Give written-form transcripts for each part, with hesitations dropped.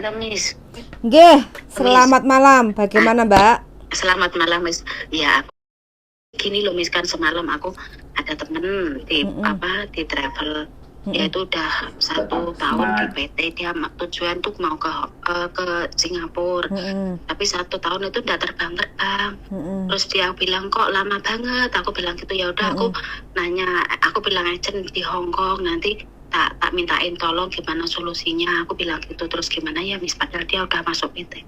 Halo Miss. Nggih, Miss. selamat malam. Bagaimana, Mbak? Selamat malam Miss. Ya, aku gini loh Miss, kan semalam aku ada temen di di travel. Dia itu udah 1 tahun di PT, dia tujuan tuh mau ke Singapura. Tapi 1 tahun itu udah terbang. Terus dia bilang kok lama banget. Aku bilang gitu, ya udah aku nanya, aku bilang agent di Hong Kong nanti tak mintain tolong gimana solusinya. Aku bilang gitu. Terus gimana ya Miss, padahal dia udah masuk PT.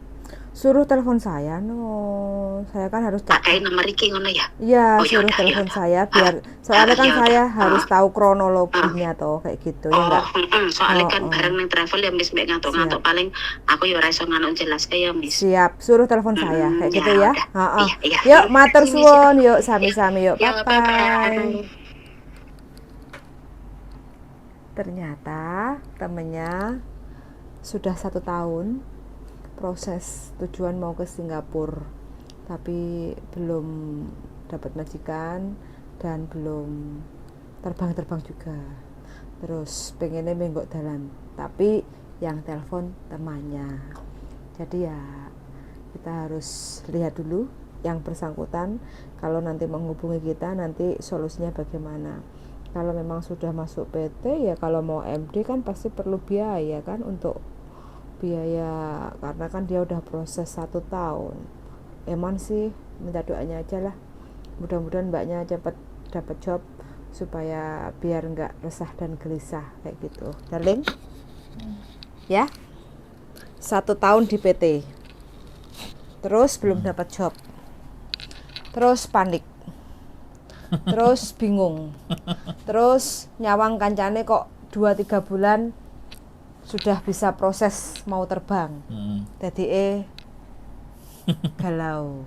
Suruh telepon saya, no. Saya kan harus pakai nomor Ricky ngono ya. Iya, suruh telepon saya biar soalnya kan saya harus tahu kronologinya toh kayak gitu ya enggak. Soalnya kan bareng ning travel ya Miss, mek ngantuk-ngantuk paling aku ya ora iso ngantuk jelas ya Miss. Siap, suruh telepon saya kayak gitu ya. Iya. Yuk, matur suwun, yuk sami-sami yuk. Bye. Ternyata temennya sudah 1 tahun proses tujuan mau ke Singapura, tapi belum dapat majikan dan belum terbang juga. Terus pengennya menggok dalan, tapi yang telepon temannya. Jadi ya kita harus lihat dulu yang bersangkutan, kalau nanti menghubungi kita nanti solusinya bagaimana. Kalau memang sudah masuk PT ya kalau mau MD kan pasti perlu biaya kan, untuk biaya karena kan dia udah proses 1 tahun. Emang sih minta doanya aja lah, mudah-mudahan mbaknya cepat dapat job supaya biar nggak resah dan gelisah kayak gitu, darling. Ya, 1 tahun di PT terus belum dapat job, terus panik, terus bingung, terus nyawang kancane kok 2-3 bulan sudah bisa proses mau terbang. Jadi galau.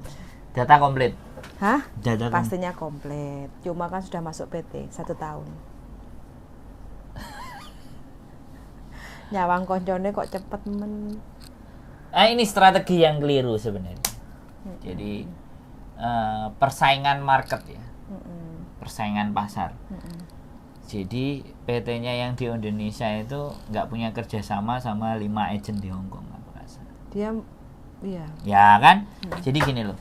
Data komplit. Hah? Data pastinya komplit. Cuma kan sudah masuk PT 1 tahun. Nyawang koncone kok cepet men. Ini strategi yang keliru sebenarnya. Jadi persaingan market ya. Persaingan pasar. Jadi PT-nya yang di Indonesia itu nggak punya kerjasama sama 5 agent di Hong Kong, aku rasa. Dia, iya. Ya kan? Jadi gini loh,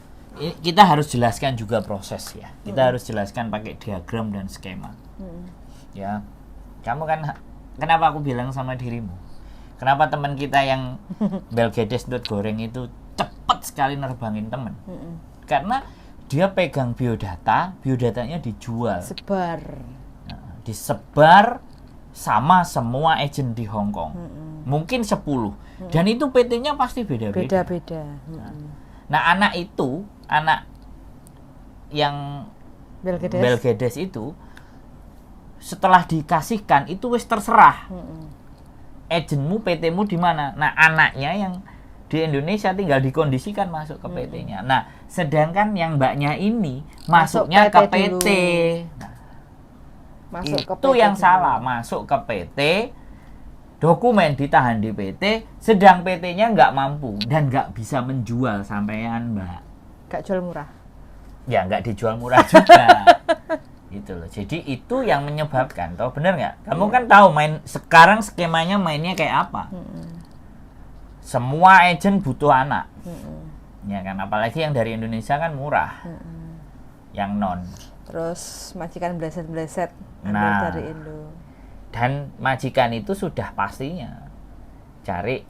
kita harus jelaskan juga proses ya. Kita harus jelaskan pakai diagram dan skema. Ya, kamu kan, kenapa aku bilang sama dirimu? Kenapa teman kita yang Belgedes.goreng itu cepat sekali nerbangin temen? Karena dia pegang biodatanya dijual. Disebar sama semua agent di Hong Kong. Mungkin 10. Dan itu PT-nya pasti beda-beda. Nah, anak yang Belgedes itu setelah dikasihkan itu wis terserah. Agentmu, PT-mu di mana? Nah, anaknya yang di Indonesia tinggal dikondisikan masuk ke PT-nya. Nah, sedangkan yang mbaknya ini masuknya ke PT. Itu yang salah, masuk ke PT, dokumen ditahan di PT, sedang PT-nya nggak mampu dan nggak bisa menjual sampean, Mbak. Nggak jual murah? Ya nggak dijual murah juga. Gitu loh. Jadi itu yang menyebabkan, toh bener nggak? Kamu kan tahu sekarang skemanya mainnya kayak apa? Semua agent butuh anak, ya kan? Apalagi yang dari Indonesia kan murah, yang non. Terus majikan bleset-bleset dari Indo. Dan majikan itu sudah pastinya cari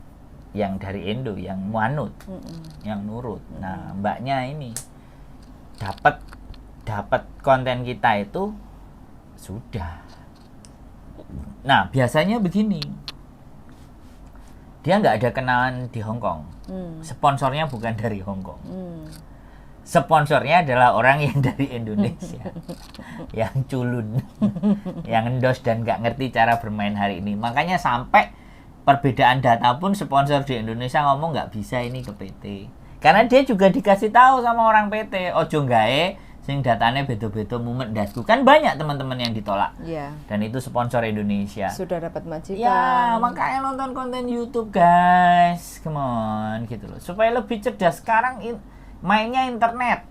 yang dari Indo, yang manut, yang nurut. Nah, mbaknya ini dapat konten kita itu sudah. Nah, biasanya begini, dia nggak ada kenalan di Hong Kong. Sponsornya bukan dari Hong Kong. Sponsornya adalah orang yang dari Indonesia, yang culun, yang endos dan nggak ngerti cara bermain hari ini. Makanya sampai perbedaan data pun sponsor di Indonesia ngomong nggak bisa ini ke PT. Karena dia juga dikasih tahu sama orang PT, ojo gae sing datanya beto-beto mumet dasku. Kan banyak teman-teman yang ditolak. Dan itu sponsor Indonesia. Sudah dapat majikan. Ya, makanya nonton konten YouTube, guys. Come on, gitu loh. Supaya lebih cerdas. Sekarang mainnya internet,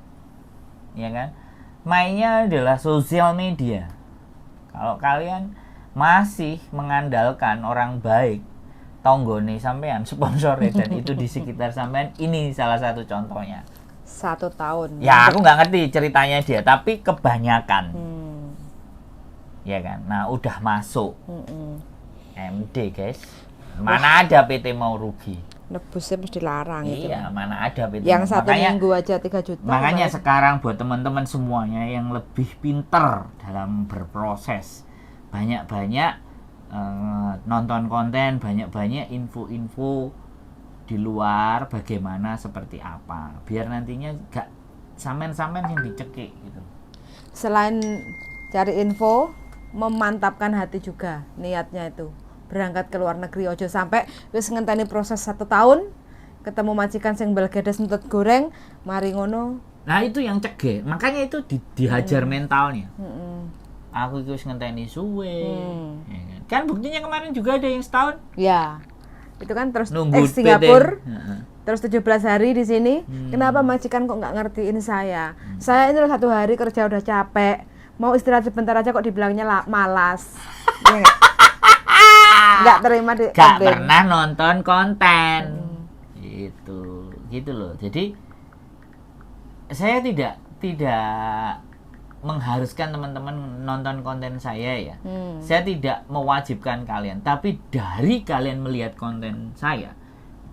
ya kan? Mainnya adalah sosial media. Kalau kalian masih mengandalkan orang baik tonggone sampean, sponsore dan itu di sekitar sampean, ini salah satu contohnya. 1 tahun. Ya aku nggak ngerti ceritanya dia, tapi kebanyakan. Ya kan. Nah udah masuk MD guys. Mana ada PT mau rugi? Nebusnya mesti dilarang itu. Iya, mana ada PT. Yang 1 makanya, minggu aja 3 juta. Makanya sekarang buat teman-teman semuanya yang lebih pinter dalam berproses, banyak-banyak nonton konten, banyak-banyak info-info di luar bagaimana seperti apa, biar nantinya gak sampean-sampean yang dicekik gitu. Selain cari info, memantapkan hati juga niatnya itu. Berangkat ke luar negeri ojo sampai wis ngenteni proses 1 tahun ketemu majikan sing belgedes nutut goreng mari ngono. Nah itu yang cegah, makanya itu dihajar mentalnya. Aku itu ngenteni suwe ya kan buktinya kemarin juga ada yang setahun Ya itu kan terus nunggu Singapura PT. terus 17 hari di sini. Kenapa majikan kok nggak ngertiin saya? Saya ini 1 hari kerja udah capek, mau istirahat sebentar aja kok dibilangnya malas. Ya, nggak terima di Gak pernah nonton konten gitu loh. Jadi saya tidak mengharuskan teman-teman nonton konten saya ya. Saya tidak mewajibkan kalian, tapi dari kalian melihat konten saya,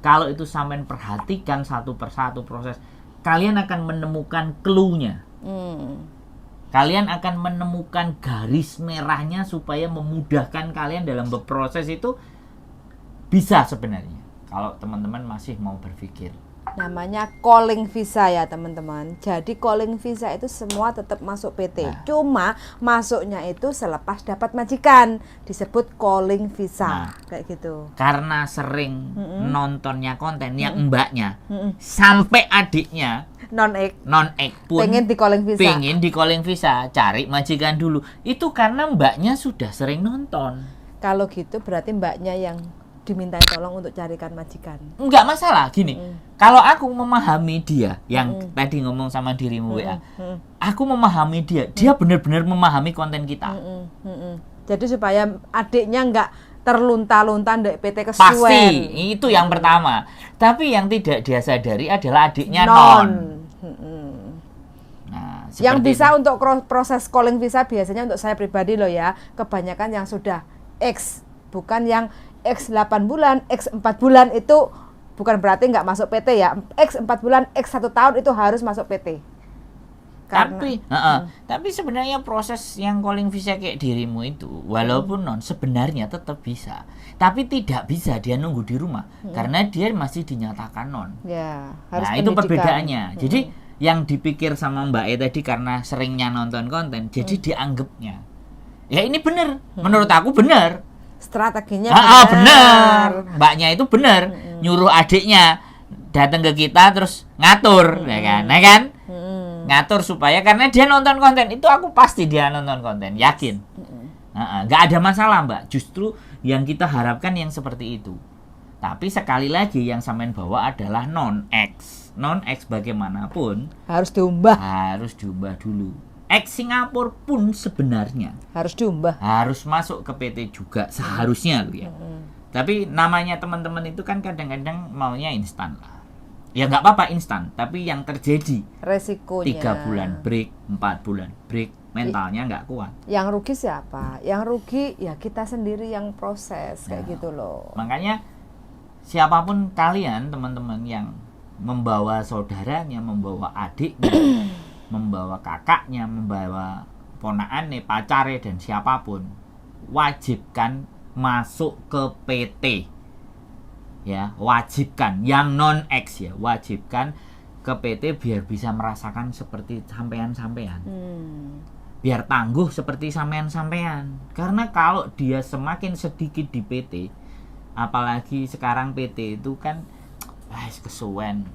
kalau itu sampean perhatikan satu persatu proses, kalian akan menemukan clue-nya. Kalian akan menemukan garis merahnya supaya memudahkan kalian dalam berproses itu bisa sebenarnya. Kalau teman-teman masih mau berpikir. Namanya calling visa ya teman-teman. Jadi calling visa itu semua tetap masuk PT. Cuma masuknya itu selepas dapat majikan, disebut calling visa. Kayak gitu. Karena sering nontonnya konten yang mbaknya sampai adiknya non-ek pun pengen di calling visa. Cari majikan dulu. Itu karena mbaknya sudah sering nonton. Kalau gitu berarti mbaknya yang dimintai tolong untuk carikan majikan. Enggak masalah gini. Kalau aku memahami dia yang tadi ngomong sama dirimu WA. Aku memahami dia. Dia benar-benar memahami konten kita. Jadi supaya adiknya enggak terlunta-lunta ndek PT kesuwen. Pasti, itu yang pertama. Tapi yang tidak dia sadari adalah adiknya non. Nah, yang bisa itu. untuk proses calling visa biasanya untuk saya pribadi loh ya, kebanyakan yang sudah X, bukan yang X 8 bulan, X 4 bulan itu bukan berarti nggak masuk PT ya. X 4 bulan, X 1 tahun itu harus masuk PT. Tapi sebenarnya proses yang calling visa kayak dirimu itu walaupun non sebenarnya tetap bisa. Tapi tidak bisa dia nunggu di rumah karena dia masih dinyatakan non. Ya, harus nah, itu perbedaannya. Jadi yang dipikir sama Mbak E tadi karena seringnya nonton konten, jadi dianggapnya. Ya ini benar. Menurut aku benar. Strateginya benar. Mbaknya itu benar. Nyuruh adiknya datang ke kita terus ngatur, ya kan? Nah kan? Ngatur supaya karena dia nonton konten itu aku pasti dia nonton konten, yakin. Nggak ada masalah Mbak. Justru yang kita harapkan yang seperti itu. Tapi sekali lagi yang sampean bawa adalah non-X. Non-X bagaimanapun harus diubah dulu. X Singapura pun sebenarnya harus diubah. Harus masuk ke PT juga seharusnya loh ya. Tapi namanya teman-teman itu kan kadang-kadang maunya instan lah. Ya nggak apa-apa instan, tapi yang terjadi resikonya 3 bulan break, 4 bulan break, mentalnya nggak kuat. Yang rugi siapa? Yang rugi ya kita sendiri yang proses kayak gitu loh. Makanya siapapun kalian teman-teman yang membawa saudaranya, membawa adiknya, membawa kakaknya, membawa ponakannya, pacarnya dan siapapun, wajibkan masuk ke PT. Ya, wajibkan yang non-X ya, wajibkan ke PT biar bisa merasakan seperti sampean-sampean. Biar tangguh seperti sampean-sampean. Karena kalau dia semakin sedikit di PT, apalagi sekarang PT itu kan kesuwen.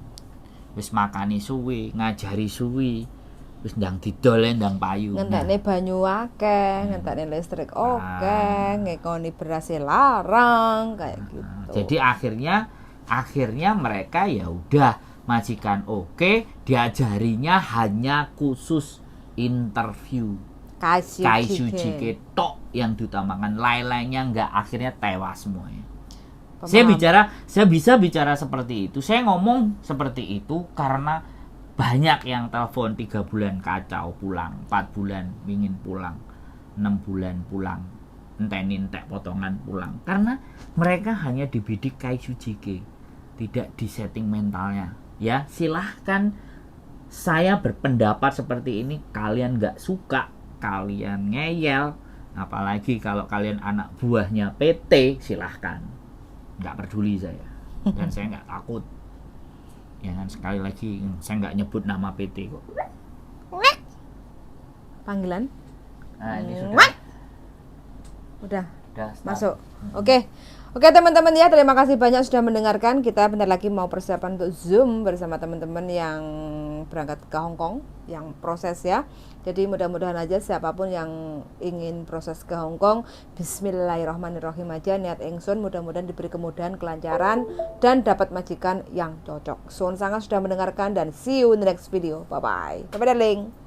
Wis makani suwi, ngajari suwi. Wis ndang didol ndang payu. Ngentekne banyu akeh, ngentekne listrik akeh, ngekoni beras larang kayak gitu. Jadi akhirnya mereka ya udah majikan oke, diajarinya hanya khusus interview. KSUJK tok yang diutamakan, lain-lainnya enggak, akhirnya tewas semuanya. Saya bisa bicara seperti itu. Saya ngomong seperti itu karena banyak yang telepon 3 bulan kacau pulang, 4 bulan ingin pulang, 6 bulan pulang, entek potongan pulang. Karena mereka hanya dibidik kaiju jike, tidak disetting mentalnya. Ya, silahkan saya berpendapat seperti ini, kalian nggak suka, kalian ngeyel, apalagi kalau kalian anak buahnya PT, silahkan, nggak peduli saya, dan saya nggak takut. Ya kan, sekali lagi saya nggak nyebut nama PT kok. Panggilan? Nah, ini Udah stop. masuk. Oke teman-teman ya, terima kasih banyak sudah mendengarkan. Kita bentar lagi mau persiapan untuk Zoom bersama teman-teman yang berangkat ke Hong Kong, yang proses ya. Jadi mudah-mudahan aja siapapun yang ingin proses ke Hong Kong, bismillahirrahmanirrahim aja niat ingsun, mudah-mudahan diberi kemudahan, kelancaran, dan dapat majikan yang cocok. Suwun sangat sudah mendengarkan, dan see you in the next video. Bye bye darling.